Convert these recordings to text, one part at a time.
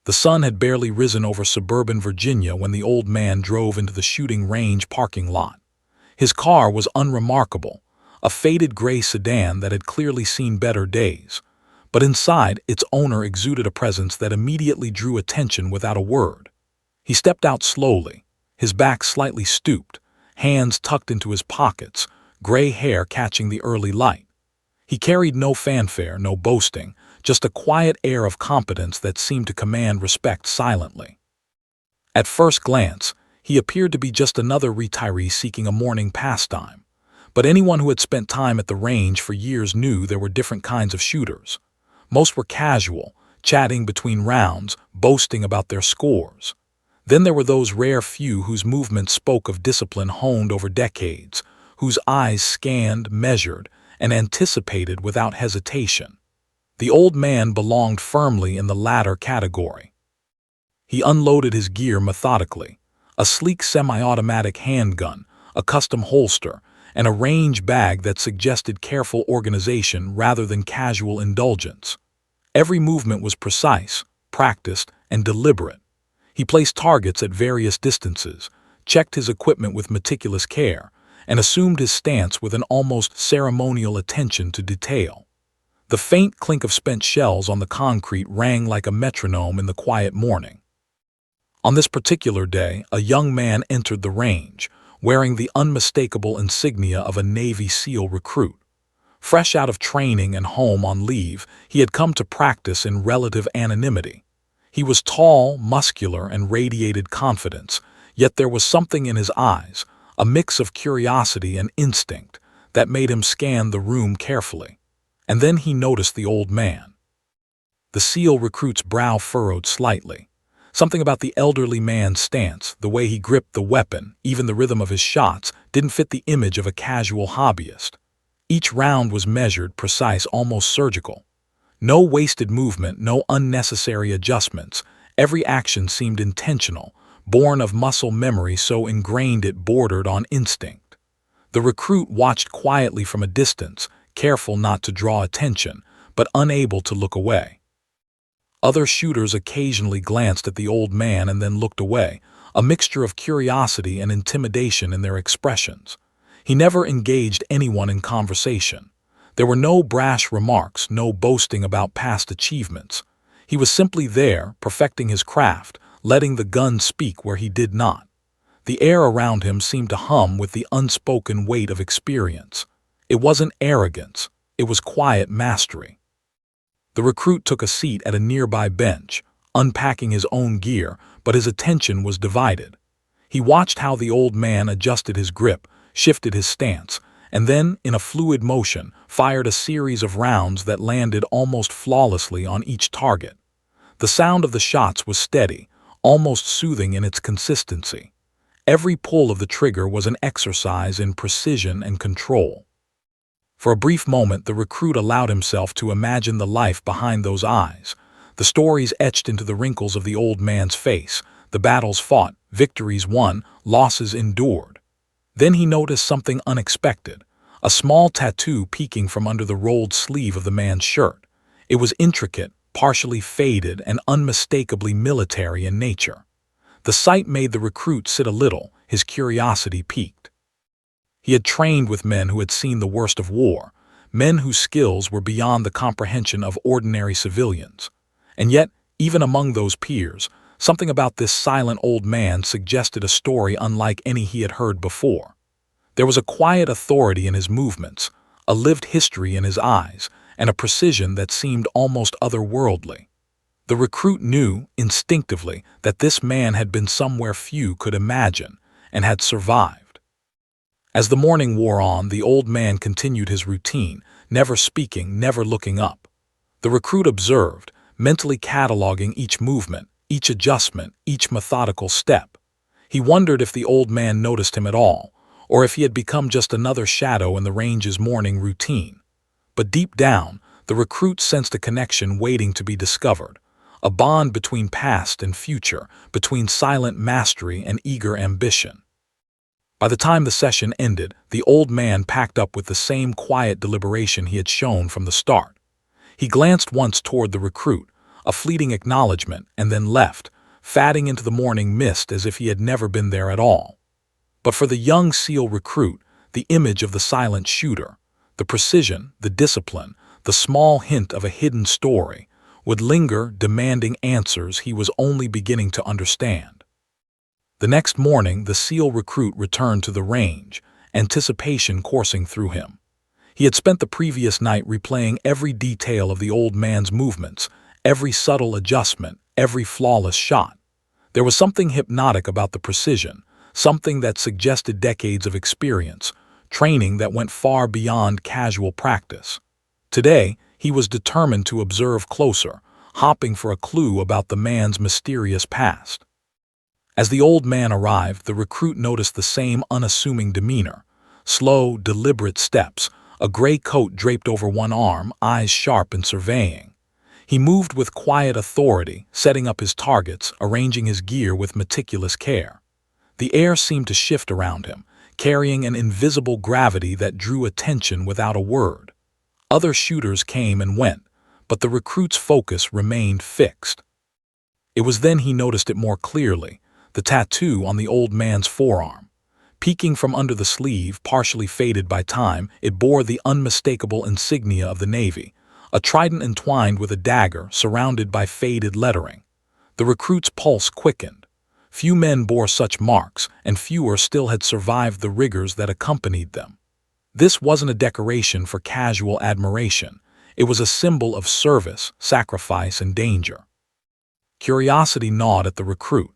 The sun had barely risen over suburban Virginia when the old man drove into the shooting range parking lot. His car was unremarkable, a faded gray sedan that had clearly seen better days. But inside, its owner exuded a presence that immediately drew attention without a word. He stepped out slowly, his back slightly stooped, hands tucked into his pockets, gray hair catching the early light. He carried no fanfare, no boasting, just a quiet air of competence that seemed to command respect silently. At first glance, he appeared to be just another retiree seeking a morning pastime. But anyone who had spent time at the range for years knew there were different kinds of shooters. Most were casual, chatting between rounds, boasting about their scores. Then there were those rare few whose movements spoke of discipline honed over decades, whose eyes scanned, measured, and anticipated without hesitation. The old man belonged firmly in the latter category. He unloaded his gear methodically, a sleek semi-automatic handgun, a custom holster, and a range bag that suggested careful organization rather than casual indulgence. Every movement was precise, practiced, and deliberate. He placed targets at various distances, checked his equipment with meticulous care, and assumed his stance with an almost ceremonial attention to detail. The faint clink of spent shells on the concrete rang like a metronome in the quiet morning. On this particular day, a young man entered the range, wearing the unmistakable insignia of a Navy SEAL recruit. Fresh out of training and home on leave, he had come to practice in relative anonymity. He was tall, muscular, and radiated confidence, yet there was something in his eyes, a mix of curiosity and instinct, that made him scan the room carefully. And then he noticed the old man. The SEAL recruit's brow furrowed slightly. Something about the elderly man's stance, the way he gripped the weapon, even the rhythm of his shots, didn't fit the image of a casual hobbyist. Each round was measured, precise, almost surgical. No wasted movement, no unnecessary adjustments. Every action seemed intentional, born of muscle memory so ingrained it bordered on instinct. The recruit watched quietly from a distance, careful not to draw attention, but unable to look away. Other shooters occasionally glanced at the old man and then looked away, a mixture of curiosity and intimidation in their expressions. He never engaged anyone in conversation. There were no brash remarks, no boasting about past achievements. He was simply there, perfecting his craft, letting the gun speak where he did not. The air around him seemed to hum with the unspoken weight of experience. It wasn't arrogance, it was quiet mastery. The recruit took a seat at a nearby bench, unpacking his own gear, but his attention was divided. He watched how the old man adjusted his grip, shifted his stance, and then, in a fluid motion, fired a series of rounds that landed almost flawlessly on each target. The sound of the shots was steady, almost soothing in its consistency. Every pull of the trigger was an exercise in precision and control. For a brief moment, the recruit allowed himself to imagine the life behind those eyes, the stories etched into the wrinkles of the old man's face, the battles fought, victories won, losses endured. Then he noticed something unexpected, a small tattoo peeking from under the rolled sleeve of the man's shirt. It was intricate, partially faded, and unmistakably military in nature. The sight made the recruit sit a little, his curiosity piqued. He had trained with men who had seen the worst of war, men whose skills were beyond the comprehension of ordinary civilians. And yet, even among those peers, something about this silent old man suggested a story unlike any he had heard before. There was a quiet authority in his movements, a lived history in his eyes, and a precision that seemed almost otherworldly. The recruit knew, instinctively, that this man had been somewhere few could imagine, and had survived. As the morning wore on, the old man continued his routine, never speaking, never looking up. The recruit observed, mentally cataloging each movement, each adjustment, each methodical step. He wondered if the old man noticed him at all, or if he had become just another shadow in the range's morning routine. But deep down, the recruit sensed a connection waiting to be discovered, a bond between past and future, between silent mastery and eager ambition. By the time the session ended, the old man packed up with the same quiet deliberation he had shown from the start. He glanced once toward the recruit, a fleeting acknowledgement, and then left, fading into the morning mist as if he had never been there at all. But for the young SEAL recruit, the image of the silent shooter, the precision, the discipline, the small hint of a hidden story, would linger, demanding answers he was only beginning to understand. The next morning, the SEAL recruit returned to the range, anticipation coursing through him. He had spent the previous night replaying every detail of the old man's movements, every subtle adjustment, every flawless shot. There was something hypnotic about the precision, something that suggested decades of experience, training that went far beyond casual practice. Today, he was determined to observe closer, hopping for a clue about the man's mysterious past. As the old man arrived, the recruit noticed the same unassuming demeanor, slow, deliberate steps, a gray coat draped over one arm, eyes sharp and surveying. He moved with quiet authority, setting up his targets, arranging his gear with meticulous care. The air seemed to shift around him, carrying an invisible gravity that drew attention without a word. Other shooters came and went, but the recruit's focus remained fixed. It was then he noticed it more clearly, the tattoo on the old man's forearm. Peeking from under the sleeve, partially faded by time, it bore the unmistakable insignia of the Navy, a trident entwined with a dagger surrounded by faded lettering. The recruit's pulse quickened. Few men bore such marks, and fewer still had survived the rigors that accompanied them. This wasn't a decoration for casual admiration. It was a symbol of service, sacrifice, and danger. Curiosity gnawed at the recruit.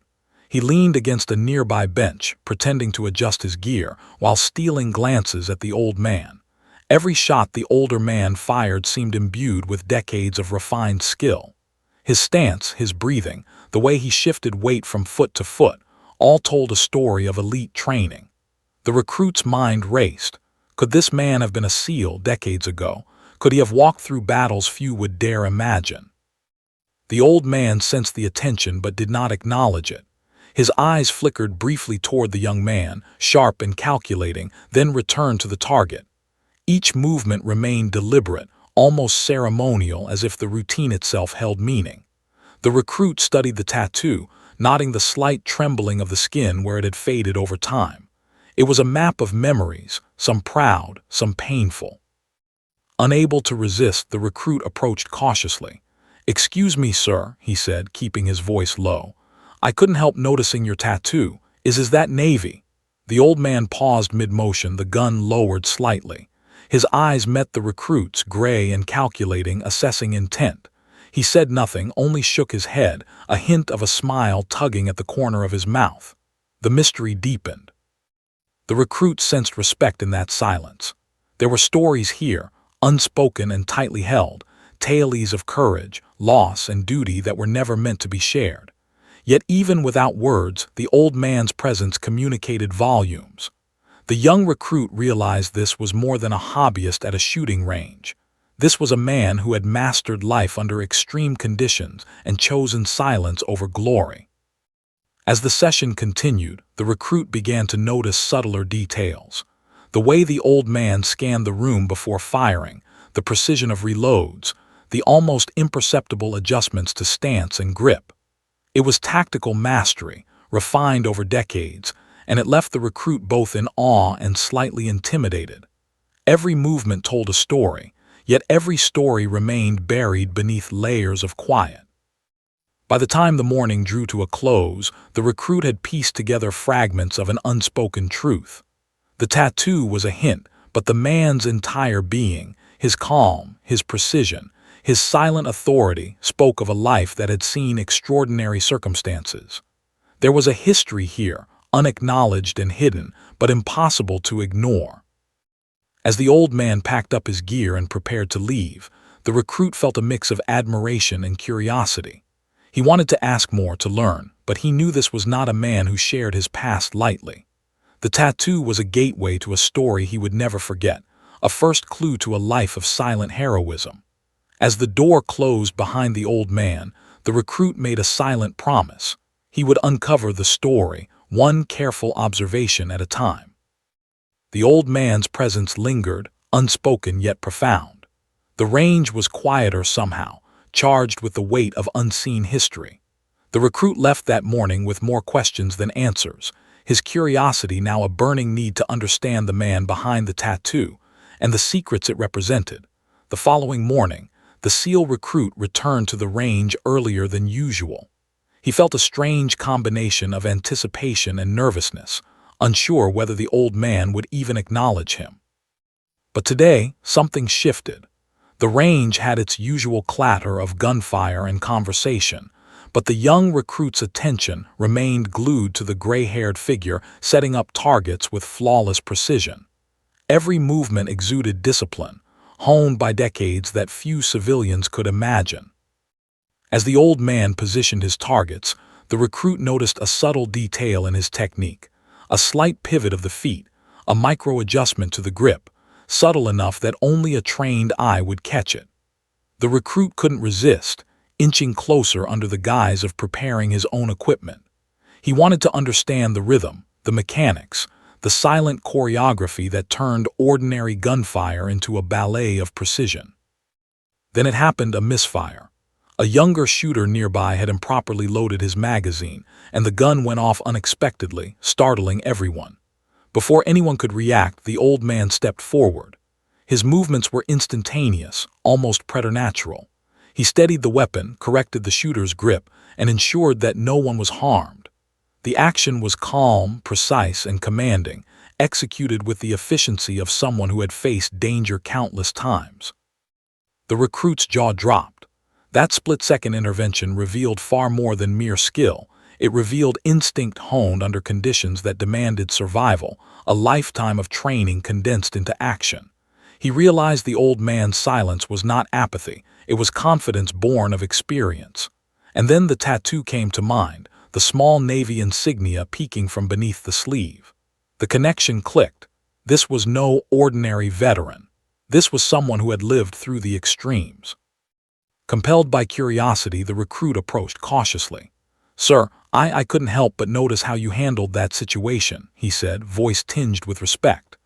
He leaned against a nearby bench, pretending to adjust his gear, while stealing glances at the old man. Every shot the older man fired seemed imbued with decades of refined skill. His stance, his breathing, the way he shifted weight from foot to foot, all told a story of elite training. The recruit's mind raced. Could this man have been a SEAL decades ago? Could he have walked through battles few would dare imagine? The old man sensed the attention but did not acknowledge it. His eyes flickered briefly toward the young man, sharp and calculating, then returned to the target. Each movement remained deliberate, almost ceremonial, as if the routine itself held meaning. The recruit studied the tattoo, noting the slight trembling of the skin where it had faded over time. It was a map of memories, some proud, some painful. Unable to resist, the recruit approached cautiously. "Excuse me, sir," he said, keeping his voice low. "I couldn't help noticing your tattoo. Is that Navy?" The old man paused mid-motion, the gun lowered slightly. His eyes met the recruit's, gray and calculating, assessing intent. He said nothing, only shook his head, a hint of a smile tugging at the corner of his mouth. The mystery deepened. The recruit sensed respect in that silence. There were stories here, unspoken and tightly held, tales of courage, loss, and duty that were never meant to be shared. Yet even without words, the old man's presence communicated volumes. The young recruit realized this was more than a hobbyist at a shooting range. This was a man who had mastered life under extreme conditions and chosen silence over glory. As the session continued, the recruit began to notice subtler details. The way the old man scanned the room before firing, the precision of reloads, the almost imperceptible adjustments to stance and grip. It was tactical mastery, refined over decades, and it left the recruit both in awe and slightly intimidated. Every movement told a story, yet every story remained buried beneath layers of quiet. By the time the morning drew to a close, the recruit had pieced together fragments of an unspoken truth. The tattoo was a hint, but the man's entire being, his calm, his precision, his silent authority, spoke of a life that had seen extraordinary circumstances. There was a history here, unacknowledged and hidden, but impossible to ignore. As the old man packed up his gear and prepared to leave, the recruit felt a mix of admiration and curiosity. He wanted to ask more, to learn, but he knew this was not a man who shared his past lightly. The tattoo was a gateway to a story he would never forget, a first clue to a life of silent heroism. As the door closed behind the old man, the recruit made a silent promise. He would uncover the story, one careful observation at a time. The old man's presence lingered, unspoken yet profound. The range was quieter somehow, charged with the weight of unseen history. The recruit left that morning with more questions than answers, his curiosity now a burning need to understand the man behind the tattoo and the secrets it represented. The following morning, the SEAL recruit returned to the range earlier than usual. He felt a strange combination of anticipation and nervousness, unsure whether the old man would even acknowledge him. But today, something shifted. The range had its usual clatter of gunfire and conversation, but the young recruit's attention remained glued to the gray-haired figure setting up targets with flawless precision. Every movement exuded discipline, honed by decades that few civilians could imagine. As the old man positioned his targets, the recruit noticed a subtle detail in his technique, a slight pivot of the feet, a micro-adjustment to the grip, subtle enough that only a trained eye would catch it. The recruit couldn't resist, inching closer under the guise of preparing his own equipment. He wanted to understand the rhythm, the mechanics, the silent choreography that turned ordinary gunfire into a ballet of precision. Then it happened, a misfire. A younger shooter nearby had improperly loaded his magazine, and the gun went off unexpectedly, startling everyone. Before anyone could react, the old man stepped forward. His movements were instantaneous, almost preternatural. He steadied the weapon, corrected the shooter's grip, and ensured that no one was harmed. The action was calm, precise, and commanding, executed with the efficiency of someone who had faced danger countless times. The recruit's jaw dropped. That split-second intervention revealed far more than mere skill. It revealed instinct honed under conditions that demanded survival, a lifetime of training condensed into action. He realized the old man's silence was not apathy, it was confidence born of experience. And then the tattoo came to mind, the small Navy insignia peeking from beneath the sleeve. The connection clicked. This was no ordinary veteran. This was someone who had lived through the extremes. Compelled by curiosity, the recruit approached cautiously. "Sir, I couldn't help but notice how you handled that situation," he said, voice tinged with respect.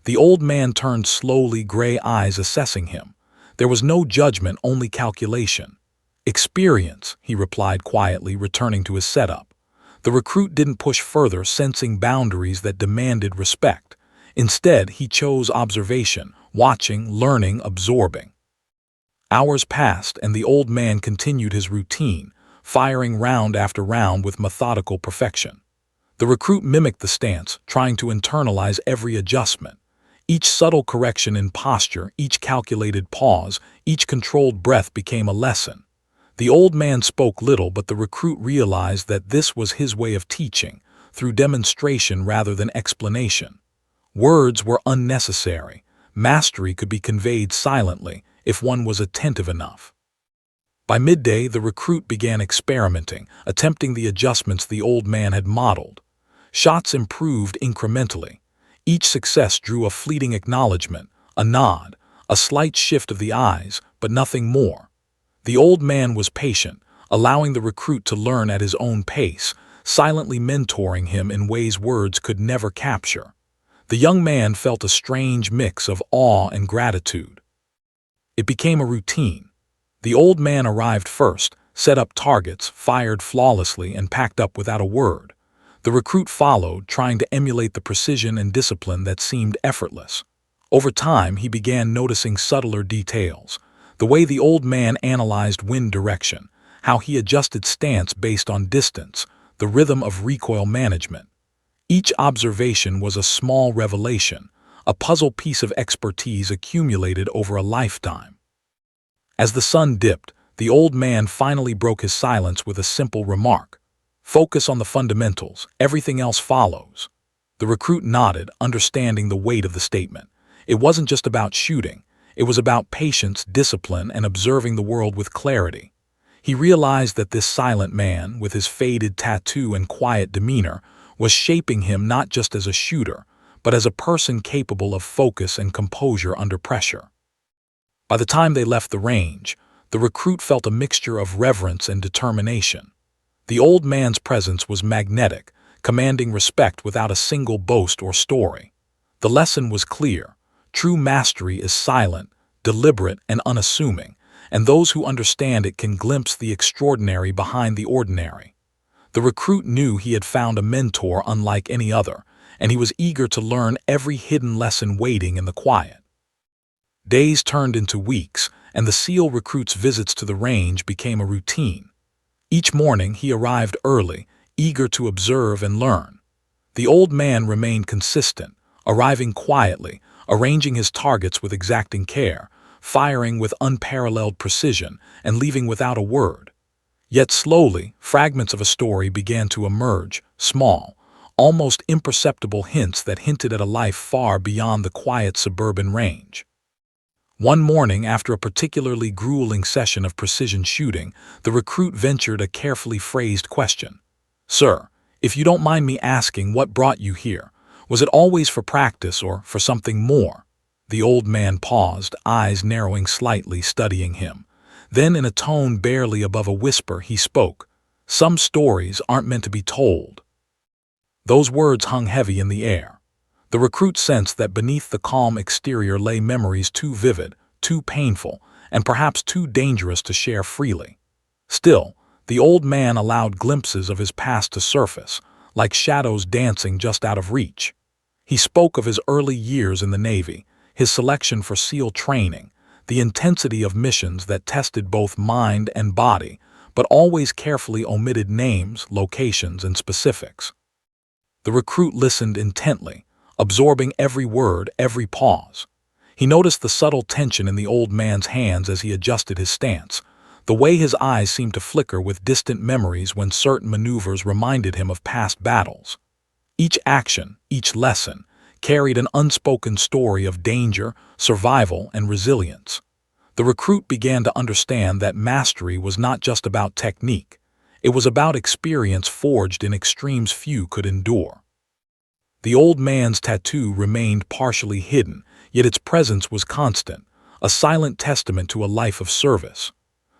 The old man turned slowly, gray eyes assessing him. There was no judgment, only calculation. "Experience," he replied quietly, returning to his setup. The recruit didn't push further, sensing boundaries that demanded respect. Instead, he chose observation, watching, learning, absorbing. Hours passed, and the old man continued his routine, firing round after round with methodical perfection. The recruit mimicked the stance, trying to internalize every adjustment. Each subtle correction in posture, each calculated pause, each controlled breath became a lesson. The old man spoke little, but the recruit realized that this was his way of teaching, through demonstration rather than explanation. Words were unnecessary. Mastery could be conveyed silently, if one was attentive enough. By midday, the recruit began experimenting, attempting the adjustments the old man had modeled. Shots improved incrementally. Each success drew a fleeting acknowledgement, a nod, a slight shift of the eyes, but nothing more. The old man was patient, allowing the recruit to learn at his own pace, silently mentoring him in ways words could never capture. The young man felt a strange mix of awe and gratitude. It became a routine. The old man arrived first, set up targets, fired flawlessly, and packed up without a word. The recruit followed, trying to emulate the precision and discipline that seemed effortless. Over time, he began noticing subtler details. The way the old man analyzed wind direction, how he adjusted stance based on distance, the rhythm of recoil management. Each observation was a small revelation, a puzzle piece of expertise accumulated over a lifetime. As the sun dipped, the old man finally broke his silence with a simple remark. "Focus on the fundamentals, everything else follows." The recruit nodded, understanding the weight of the statement. It wasn't just about shooting, it was about patience, discipline, and observing the world with clarity. He realized that this silent man, with his faded tattoo and quiet demeanor, was shaping him not just as a shooter, but as a person capable of focus and composure under pressure. By the time they left the range, the recruit felt a mixture of reverence and determination. The old man's presence was magnetic, commanding respect without a single boast or story. The lesson was clear. True mastery is silent, deliberate, and unassuming, and those who understand it can glimpse the extraordinary behind the ordinary. The recruit knew he had found a mentor unlike any other, and he was eager to learn every hidden lesson waiting in the quiet. Days turned into weeks, and the SEAL recruit's visits to the range became a routine. Each morning he arrived early, eager to observe and learn. The old man remained consistent, arriving quietly, arranging his targets with exacting care, firing with unparalleled precision, and leaving without a word. Yet slowly, fragments of a story began to emerge, small, almost imperceptible hints that hinted at a life far beyond the quiet suburban range. One morning, after a particularly grueling session of precision shooting, the recruit ventured a carefully phrased question. "Sir, if you don't mind me asking, what brought you here? Was it always for practice or for something more?" The old man paused, eyes narrowing slightly, studying him. Then, in a tone barely above a whisper, he spoke. "Some stories aren't meant to be told." Those words hung heavy in the air. The recruit sensed that beneath the calm exterior lay memories too vivid, too painful, and perhaps too dangerous to share freely. Still, the old man allowed glimpses of his past to surface, like shadows dancing just out of reach. He spoke of his early years in the Navy, his selection for SEAL training, the intensity of missions that tested both mind and body, but always carefully omitted names, locations, and specifics. The recruit listened intently, absorbing every word, every pause. He noticed the subtle tension in the old man's hands as he adjusted his stance, the way his eyes seemed to flicker with distant memories when certain maneuvers reminded him of past battles. Each action, each lesson, carried an unspoken story of danger, survival, and resilience. The recruit began to understand that mastery was not just about technique. It was about experience forged in extremes few could endure. The old man's tattoo remained partially hidden, yet its presence was constant, a silent testament to a life of service.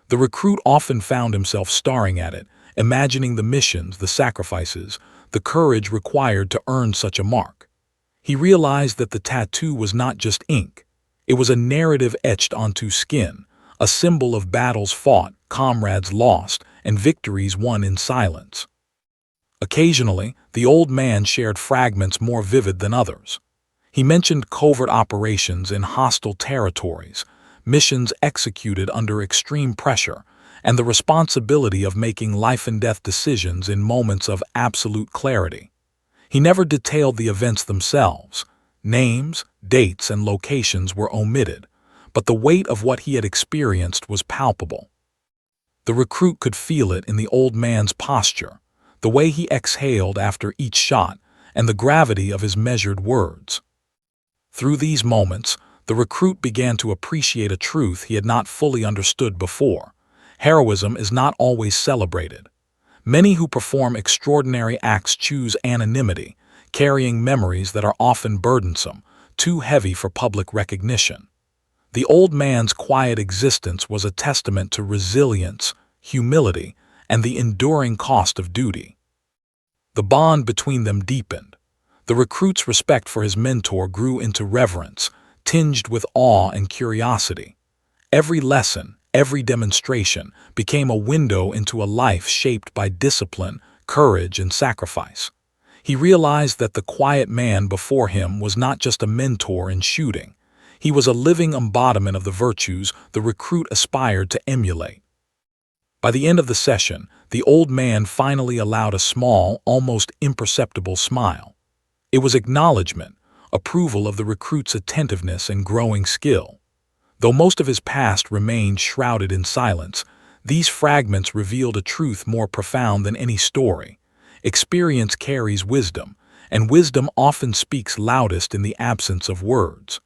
The recruit often found himself staring at it, imagining the missions, the sacrifices, the courage required to earn such a mark. He realized that the tattoo was not just ink. It was a narrative etched onto skin, a symbol of battles fought, comrades lost, and victories won in silence. Occasionally, the old man shared fragments more vivid than others. He mentioned covert operations in hostile territories, missions executed under extreme pressure, and the responsibility of making life-and-death decisions in moments of absolute clarity. He never detailed the events themselves. Names, dates, and locations were omitted, but the weight of what he had experienced was palpable. The recruit could feel it in the old man's posture, the way he exhaled after each shot, and the gravity of his measured words. Through these moments, the recruit began to appreciate a truth he had not fully understood before. Heroism is not always celebrated. Many who perform extraordinary acts choose anonymity, carrying memories that are often burdensome, too heavy for public recognition. The old man's quiet existence was a testament to resilience, humility, and the enduring cost of duty. The bond between them deepened. The recruit's respect for his mentor grew into reverence, tinged with awe and curiosity. Every lesson, every demonstration became a window into a life shaped by discipline, courage, and sacrifice. He realized that the quiet man before him was not just a mentor in shooting. He was a living embodiment of the virtues the recruit aspired to emulate. By the end of the session, the old man finally allowed a small, almost imperceptible smile. It was acknowledgement, approval of the recruit's attentiveness and growing skill. Though most of his past remained shrouded in silence, these fragments revealed a truth more profound than any story. Experience carries wisdom, and wisdom often speaks loudest in the absence of words.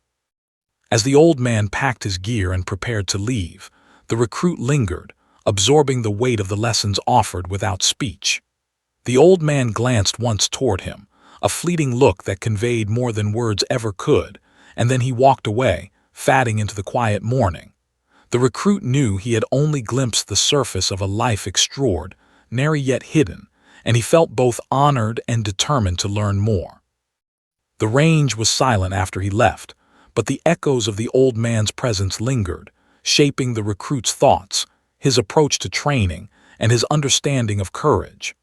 As the old man packed his gear and prepared to leave, the recruit lingered, absorbing the weight of the lessons offered without speech. The old man glanced once toward him, a fleeting look that conveyed more than words ever could, and then he walked away, fading into the quiet morning. The recruit knew he had only glimpsed the surface of a life extraordinary yet hidden, and he felt both honored and determined to learn more. The range was silent after he left, but the echoes of the old man's presence lingered, shaping the recruit's thoughts, his approach to training, and his understanding of courage.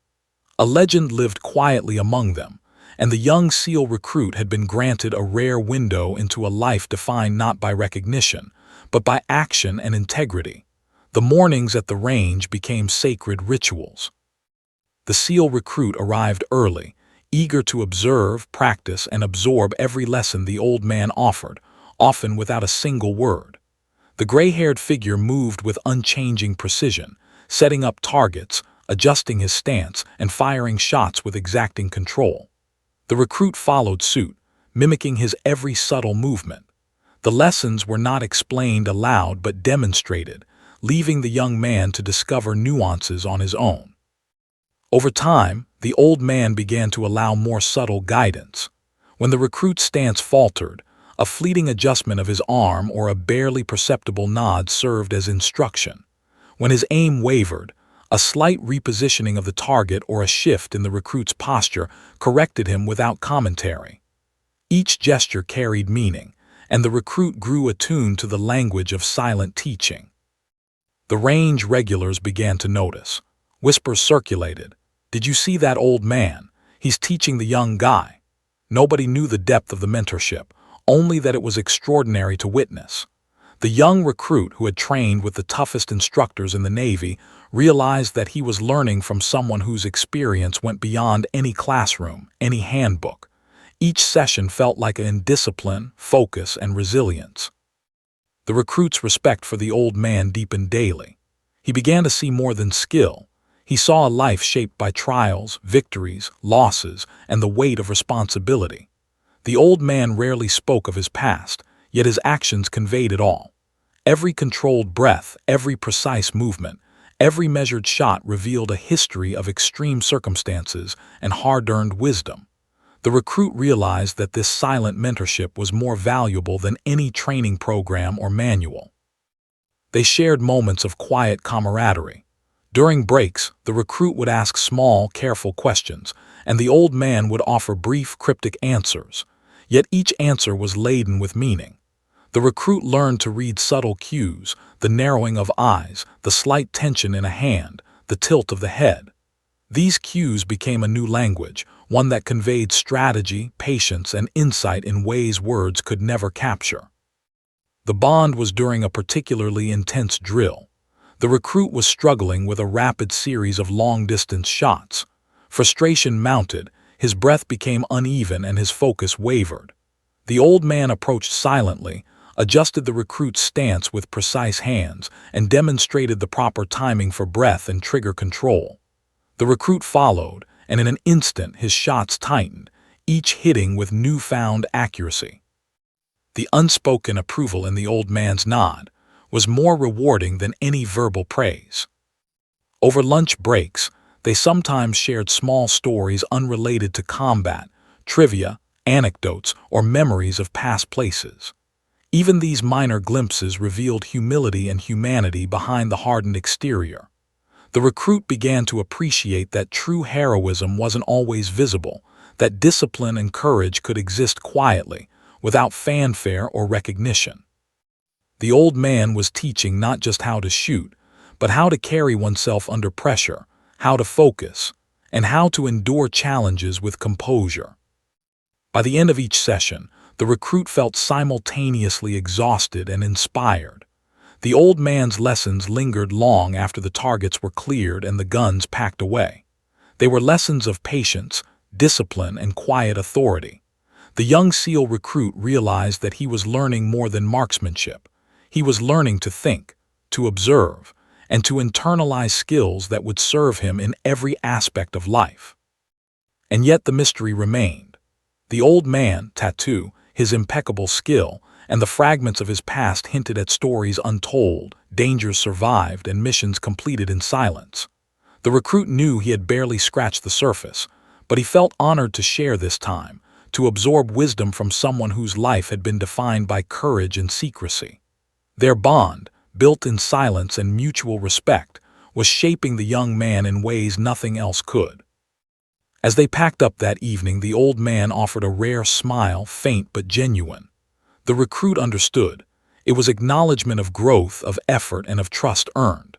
A legend lived quietly among them, and the young SEAL recruit had been granted a rare window into a life defined not by recognition, but by action and integrity. The mornings at the range became sacred rituals. The SEAL recruit arrived early, eager to observe, practice, and absorb every lesson the old man offered, often without a single word. The gray-haired figure moved with unchanging precision, setting up targets, adjusting his stance, and firing shots with exacting control. The recruit followed suit, mimicking his every subtle movement. The lessons were not explained aloud but demonstrated, leaving the young man to discover nuances on his own. Over time, the old man began to allow more subtle guidance. When the recruit's stance faltered, a fleeting adjustment of his arm or a barely perceptible nod served as instruction. When his aim wavered, a slight repositioning of the target or a shift in the recruit's posture corrected him without commentary. Each gesture carried meaning, and the recruit grew attuned to the language of silent teaching. The range regulars began to notice. Whispers circulated. "Did you see that old man? He's teaching the young guy." Nobody knew the depth of the mentorship, only that it was extraordinary to witness. The young recruit, who had trained with the toughest instructors in the Navy, realized that he was learning from someone whose experience went beyond any classroom, any handbook. Each session felt like in discipline, focus, and resilience. The recruit's respect for the old man deepened daily. He began to see more than skill. He saw a life shaped by trials, victories, losses, and the weight of responsibility. The old man rarely spoke of his past, yet his actions conveyed it all. Every controlled breath, every precise movement, every measured shot revealed a history of extreme circumstances and hard-earned wisdom. The recruit realized that this silent mentorship was more valuable than any training program or manual. They shared moments of quiet camaraderie. During breaks, the recruit would ask small, careful questions, and the old man would offer brief, cryptic answers. Yet each answer was laden with meaning. The recruit learned to read subtle cues, the narrowing of eyes, the slight tension in a hand, the tilt of the head. These cues became a new language, one that conveyed strategy, patience, and insight in ways words could never capture. The bond was during a particularly intense drill. The recruit was struggling with a rapid series of long-distance shots. Frustration mounted, his breath became uneven, and his focus wavered. The old man approached silently, adjusted the recruit's stance with precise hands, and demonstrated the proper timing for breath and trigger control. The recruit followed, and in an instant his shots tightened, each hitting with newfound accuracy. The unspoken approval in the old man's nod was more rewarding than any verbal praise. Over lunch breaks, they sometimes shared small stories unrelated to combat, trivia, anecdotes, or memories of past places. Even these minor glimpses revealed humility and humanity behind the hardened exterior. The recruit began to appreciate that true heroism wasn't always visible, that discipline and courage could exist quietly, without fanfare or recognition. The old man was teaching not just how to shoot, but how to carry oneself under pressure, how to focus, and how to endure challenges with composure. By the end of each session, the recruit felt simultaneously exhausted and inspired. The old man's lessons lingered long after the targets were cleared and the guns packed away. They were lessons of patience, discipline, and quiet authority. The young SEAL recruit realized that he was learning more than marksmanship. He was learning to think, to observe, and to internalize skills that would serve him in every aspect of life. And yet the mystery remained. The old man, tattoo, his impeccable skill, and the fragments of his past hinted at stories untold, dangers survived, and missions completed in silence. The recruit knew he had barely scratched the surface, but he felt honored to share this time, to absorb wisdom from someone whose life had been defined by courage and secrecy. Their bond, built in silence and mutual respect, was shaping the young man in ways nothing else could. As they packed up that evening, the old man offered a rare smile, faint but genuine. The recruit understood. It was acknowledgement of growth, of effort, and of trust earned.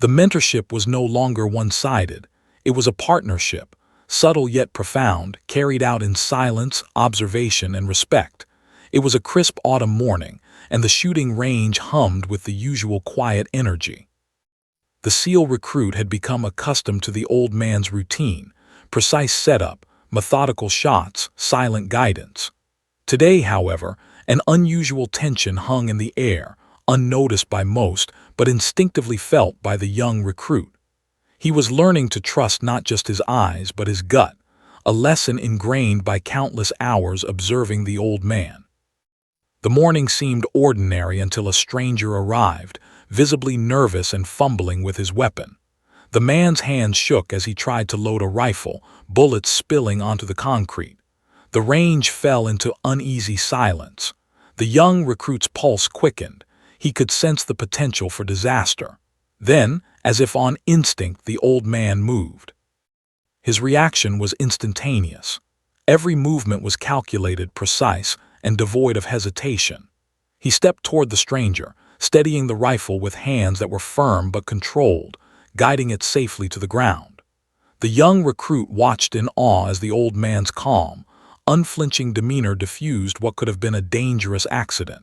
The mentorship was no longer one-sided. It was a partnership, subtle yet profound, carried out in silence, observation, and respect. It was a crisp autumn morning, and the shooting range hummed with the usual quiet energy. The SEAL recruit had become accustomed to the old man's routine, precise setup, methodical shots, silent guidance. Today, however, an unusual tension hung in the air, unnoticed by most, but instinctively felt by the young recruit. He was learning to trust not just his eyes, but his gut, a lesson ingrained by countless hours observing the old man. The morning seemed ordinary until a stranger arrived, visibly nervous and fumbling with his weapon. The man's hands shook as he tried to load a rifle, bullets spilling onto the concrete. The range fell into uneasy silence. The young recruit's pulse quickened. He could sense the potential for disaster. Then, as if on instinct, the old man moved. His reaction was instantaneous. Every movement was calculated, precise, and devoid of hesitation. He stepped toward the stranger, steadying the rifle with hands that were firm but controlled, guiding it safely to the ground. The young recruit watched in awe as the old man's calm, unflinching demeanor diffused what could have been a dangerous accident.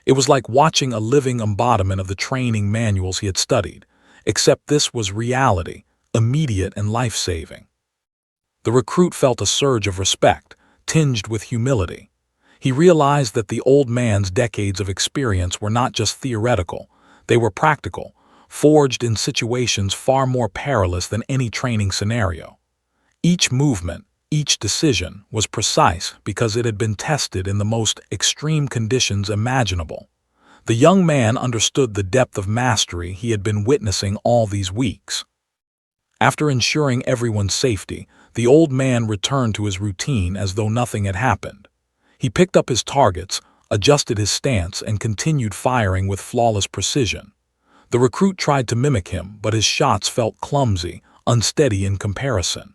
It was like watching a living embodiment of the training manuals he had studied, except this was reality, immediate and life-saving. The recruit felt a surge of respect, tinged with humility. He realized that the old man's decades of experience were not just theoretical, they were practical, forged in situations far more perilous than any training scenario. Each movement, each decision was precise because it had been tested in the most extreme conditions imaginable. The young man understood the depth of mastery he had been witnessing all these weeks. After ensuring everyone's safety, the old man returned to his routine as though nothing had happened. He picked up his targets, adjusted his stance, and continued firing with flawless precision. The recruit tried to mimic him, but his shots felt clumsy, unsteady in comparison.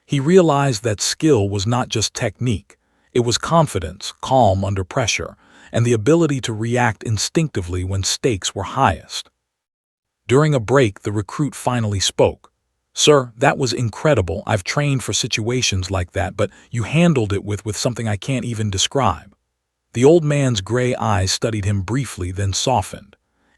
He realized that skill was not just technique. It was confidence, calm under pressure, and the ability to react instinctively when stakes were highest. During a break, the recruit finally spoke. "Sir, that was incredible. I've trained for situations like that, but you handled it with something I can't even describe." The old man's gray eyes studied him briefly, then softened.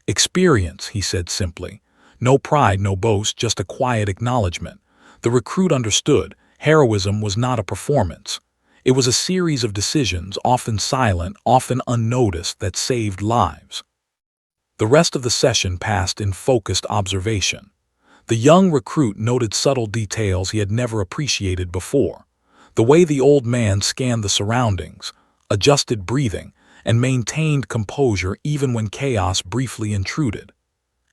"Experience," he said simply. No pride, no boast, just a quiet acknowledgement. The recruit understood. Heroism was not a performance. It was a series of decisions, often silent, often unnoticed, that saved lives. The rest of the session passed in focused observation. The young recruit noted subtle details he had never appreciated before. The way the old man scanned the surroundings, adjusted breathing, and maintained composure even when chaos briefly intruded.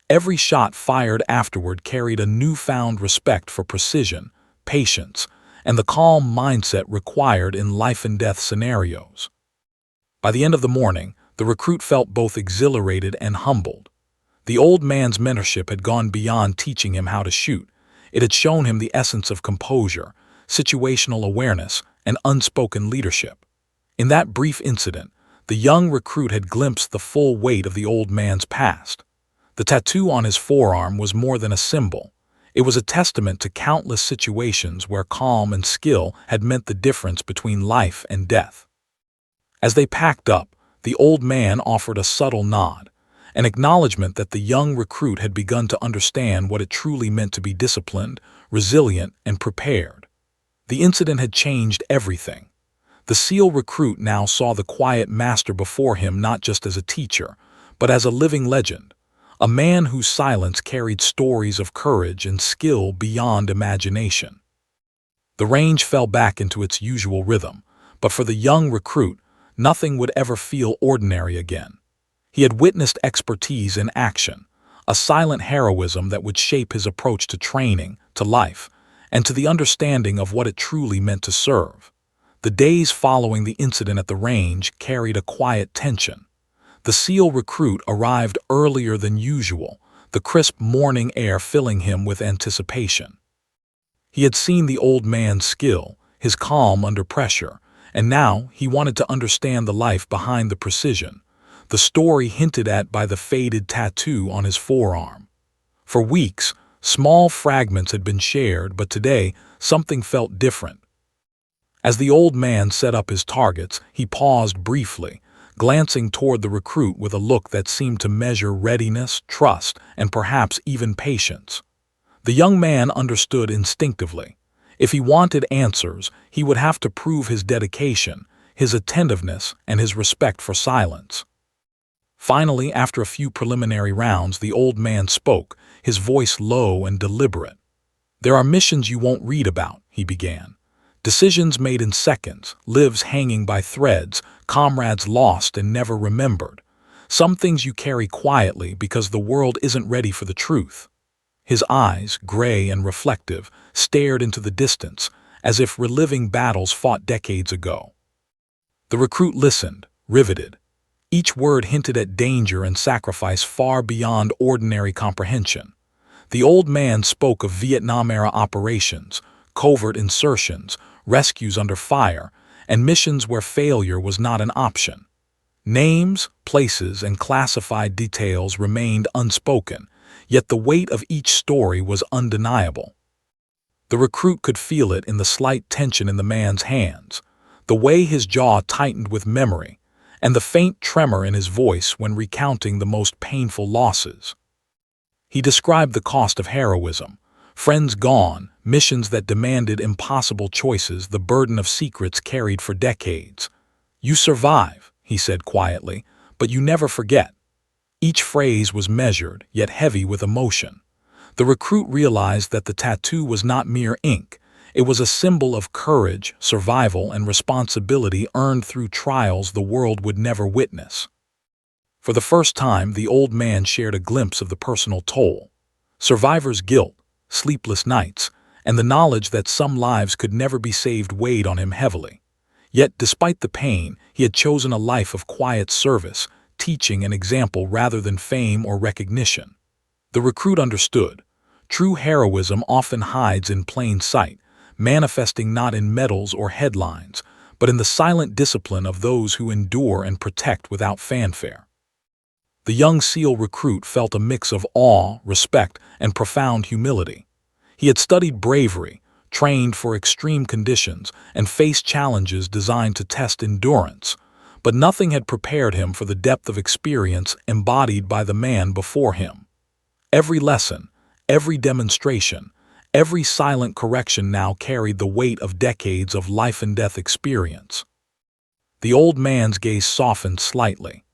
Every shot fired afterward carried a newfound respect for precision, patience, and the calm mindset required in life-and-death scenarios. By the end of the morning, the recruit felt both exhilarated and humbled. The old man's mentorship had gone beyond teaching him how to shoot. It had shown him the essence of composure, situational awareness, and unspoken leadership. In that brief incident, the young recruit had glimpsed the full weight of the old man's past. The tattoo on his forearm was more than a symbol. It was a testament to countless situations where calm and skill had meant the difference between life and death. As they packed up, the old man offered a subtle nod, an acknowledgement that the young recruit had begun to understand what it truly meant to be disciplined, resilient, and prepared. The incident had changed everything. The SEAL recruit now saw the quiet master before him not just as a teacher, but as a living legend, a man whose silence carried stories of courage and skill beyond imagination. The range fell back into its usual rhythm, but for the young recruit, nothing would ever feel ordinary again. He had witnessed expertise in action, a silent heroism that would shape his approach to training, to life, and to the understanding of what it truly meant to serve. The days following the incident at the range carried a quiet tension. The SEAL recruit arrived earlier than usual, the crisp morning air filling him with anticipation. He had seen the old man's skill, his calm under pressure, and now he wanted to understand the life behind the precision. the story hinted at by the faded tattoo on his forearm. For weeks, small fragments had been shared, but today something felt different. As the old man set up his targets, he paused briefly, glancing toward the recruit with a look that seemed to measure readiness, trust, and perhaps even patience. The young man understood instinctively. If he wanted answers, he would have to prove his dedication, his attentiveness, and his respect for silence. Finally, after a few preliminary rounds, the old man spoke, his voice low and deliberate. "There are missions you won't read about," he began. "Decisions made in seconds, lives hanging by threads, comrades lost and never remembered. Some things you carry quietly because the world isn't ready for the truth." His eyes, gray and reflective, stared into the distance, as if reliving battles fought decades ago. The recruit listened, riveted. Each word hinted at danger and sacrifice far beyond ordinary comprehension. The old man spoke of Vietnam-era operations, covert insertions, rescues under fire, and missions where failure was not an option. Names, places, and classified details remained unspoken, yet the weight of each story was undeniable. The recruit could feel it in the slight tension in the man's hands, the way his jaw tightened with memory, and the faint tremor in his voice when recounting the most painful losses. He described the cost of heroism, friends gone, missions that demanded impossible choices, the burden of secrets carried for decades. "You survive," he said quietly, "but you never forget." Each phrase was measured, yet heavy with emotion. The recruit realized that the tattoo was not mere ink. It was a symbol of courage, survival, and responsibility earned through trials the world would never witness. For the first time, the old man shared a glimpse of the personal toll. Survivor's guilt, sleepless nights, and the knowledge that some lives could never be saved weighed on him heavily. Yet, despite the pain, he had chosen a life of quiet service, teaching an example rather than fame or recognition. The recruit understood. True heroism often hides in plain sight, manifesting not in medals or headlines, but in the silent discipline of those who endure and protect without fanfare. The young SEAL recruit felt a mix of awe, respect, and profound humility. He had studied bravery, trained for extreme conditions, and faced challenges designed to test endurance, but nothing had prepared him for the depth of experience embodied by the man before him. Every lesson, every demonstration, every silent correction now carried the weight of decades of life-and-death experience. The old man's gaze softened slightly.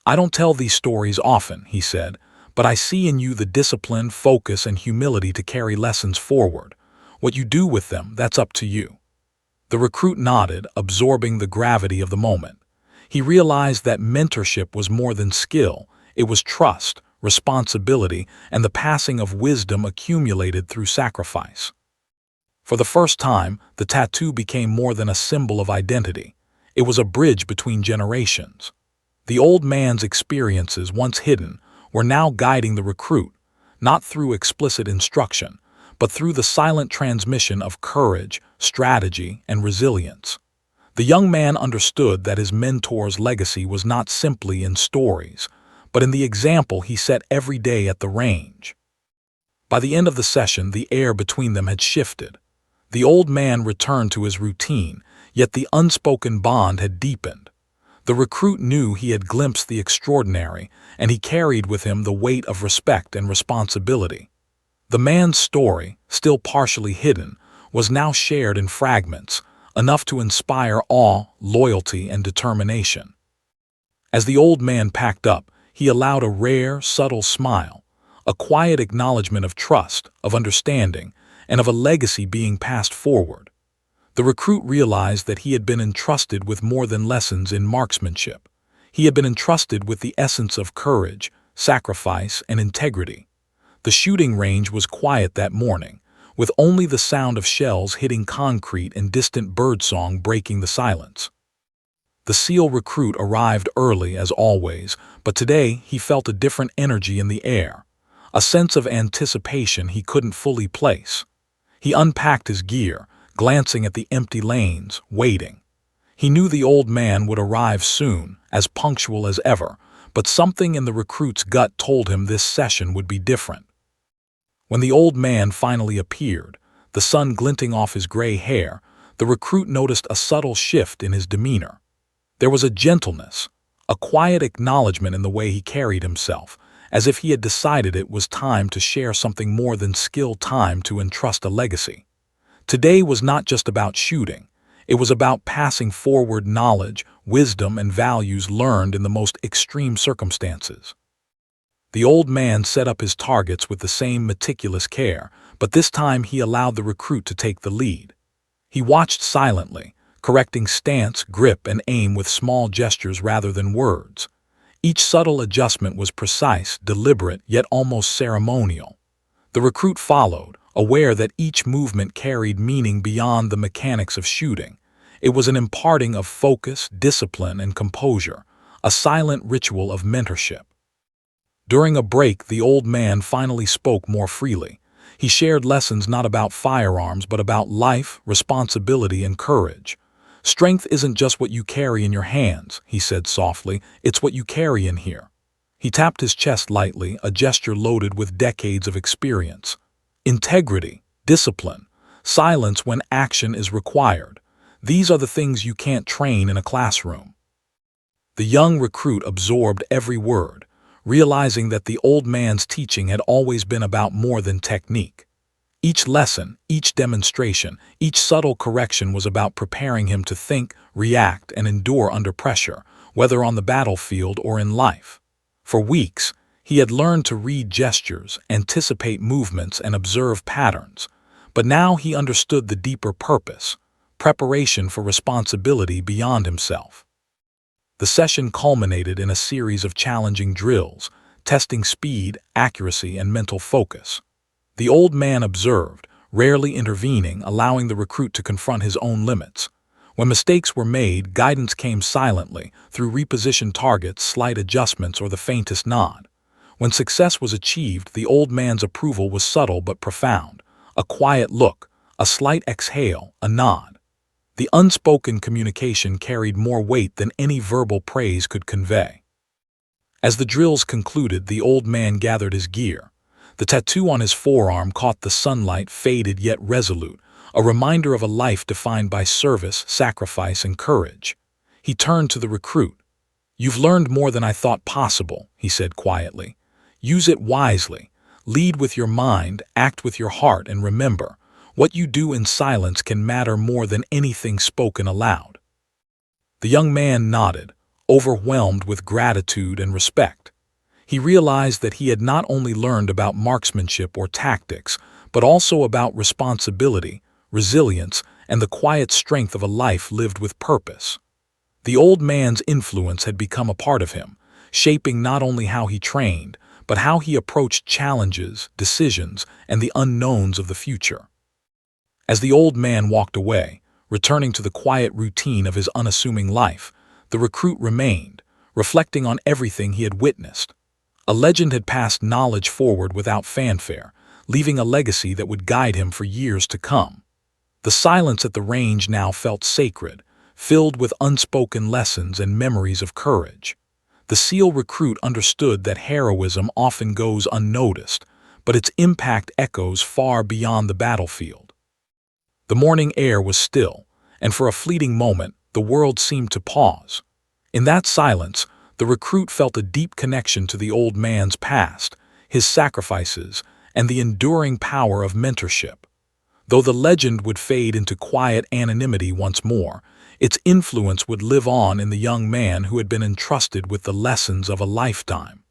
"I don't tell these stories often," he said, "but I see in you the discipline, focus, and humility to carry lessons forward. What you do with them, that's up to you." The recruit nodded, absorbing the gravity of the moment. He realized that mentorship was more than skill. It was trust, responsibility, and the passing of wisdom accumulated through sacrifice. For the first time, the tattoo became more than a symbol of identity. It was a bridge between generations. The old man's experiences, once hidden, were now guiding the recruit, not through explicit instruction, but through the silent transmission of courage, strategy, and resilience. The young man understood that his mentor's legacy was not simply in stories, but in the example he set every day at the range. By the end of the session, the air between them had shifted. The old man returned to his routine, yet the unspoken bond had deepened. The recruit knew he had glimpsed the extraordinary, and he carried with him the weight of respect and responsibility. The man's story, still partially hidden, was now shared in fragments, enough to inspire awe, loyalty, and determination. As the old man packed up, he allowed a rare, subtle smile, a quiet acknowledgement of trust, of understanding, and of a legacy being passed forward. The recruit realized that he had been entrusted with more than lessons in marksmanship. He had been entrusted with the essence of courage, sacrifice, and integrity. The shooting range was quiet that morning, with only the sound of shells hitting concrete and distant birdsong breaking the silence. The SEAL recruit arrived early as always, but today he felt a different energy in the air, a sense of anticipation he couldn't fully place. He unpacked his gear, glancing at the empty lanes, waiting. He knew the old man would arrive soon, as punctual as ever, but something in the recruit's gut told him this session would be different. When the old man finally appeared, the sun glinting off his gray hair, the recruit noticed a subtle shift in his demeanor. There was a gentleness, a quiet acknowledgement in the way he carried himself, as if he had decided it was time to share something more than skill, time to entrust a legacy. Today was not just about shooting. It was about passing forward knowledge, wisdom, and values learned in the most extreme circumstances. The old man set up his targets with the same meticulous care, but this time he allowed the recruit to take the lead. He watched silently, correcting stance, grip, and aim with small gestures rather than words. Each subtle adjustment was precise, deliberate, yet almost ceremonial. The recruit followed, aware that each movement carried meaning beyond the mechanics of shooting. It was an imparting of focus, discipline, and composure, a silent ritual of mentorship. During a break, the old man finally spoke more freely. He shared lessons not about firearms, but about life, responsibility, and courage. "Strength isn't just what you carry in your hands," he said softly, "it's what you carry in here." He tapped his chest lightly, a gesture loaded with decades of experience. Integrity, discipline, silence when action is required. These are the things you can't train in a classroom. The young recruit absorbed every word, realizing that the old man's teaching had always been about more than technique. Each lesson, each demonstration, each subtle correction was about preparing him to think, react, and endure under pressure, whether on the battlefield or in life. For weeks, he had learned to read gestures, anticipate movements, and observe patterns, but now he understood the deeper purpose: preparation for responsibility beyond himself. The session culminated in a series of challenging drills, testing speed, accuracy, and mental focus. The old man observed, rarely intervening, allowing the recruit to confront his own limits. When mistakes were made, guidance came silently, through repositioned targets, slight adjustments, or the faintest nod. When success was achieved, the old man's approval was subtle but profound. A quiet look, a slight exhale, a nod. The unspoken communication carried more weight than any verbal praise could convey. As the drills concluded, the old man gathered his gear. The tattoo on his forearm caught the sunlight, faded yet resolute, a reminder of a life defined by service, sacrifice, and courage. He turned to the recruit. "You've learned more than I thought possible," he said quietly. "Use it wisely. Lead with your mind, act with your heart, and remember, what you do in silence can matter more than anything spoken aloud." The young man nodded, overwhelmed with gratitude and respect. He realized that he had not only learned about marksmanship or tactics, but also about responsibility, resilience, and the quiet strength of a life lived with purpose. The old man's influence had become a part of him, shaping not only how he trained, but how he approached challenges, decisions, and the unknowns of the future. As the old man walked away, returning to the quiet routine of his unassuming life, the recruit remained, reflecting on everything he had witnessed. A legend had passed knowledge forward without fanfare, leaving a legacy that would guide him for years to come. The silence at the range now felt sacred, filled with unspoken lessons and memories of courage. The SEAL recruit understood that heroism often goes unnoticed, but its impact echoes far beyond the battlefield. The morning air was still, and for a fleeting moment, the world seemed to pause. In that silence, the recruit felt a deep connection to the old man's past, his sacrifices, and the enduring power of mentorship. Though the legend would fade into quiet anonymity once more, its influence would live on in the young man who had been entrusted with the lessons of a lifetime.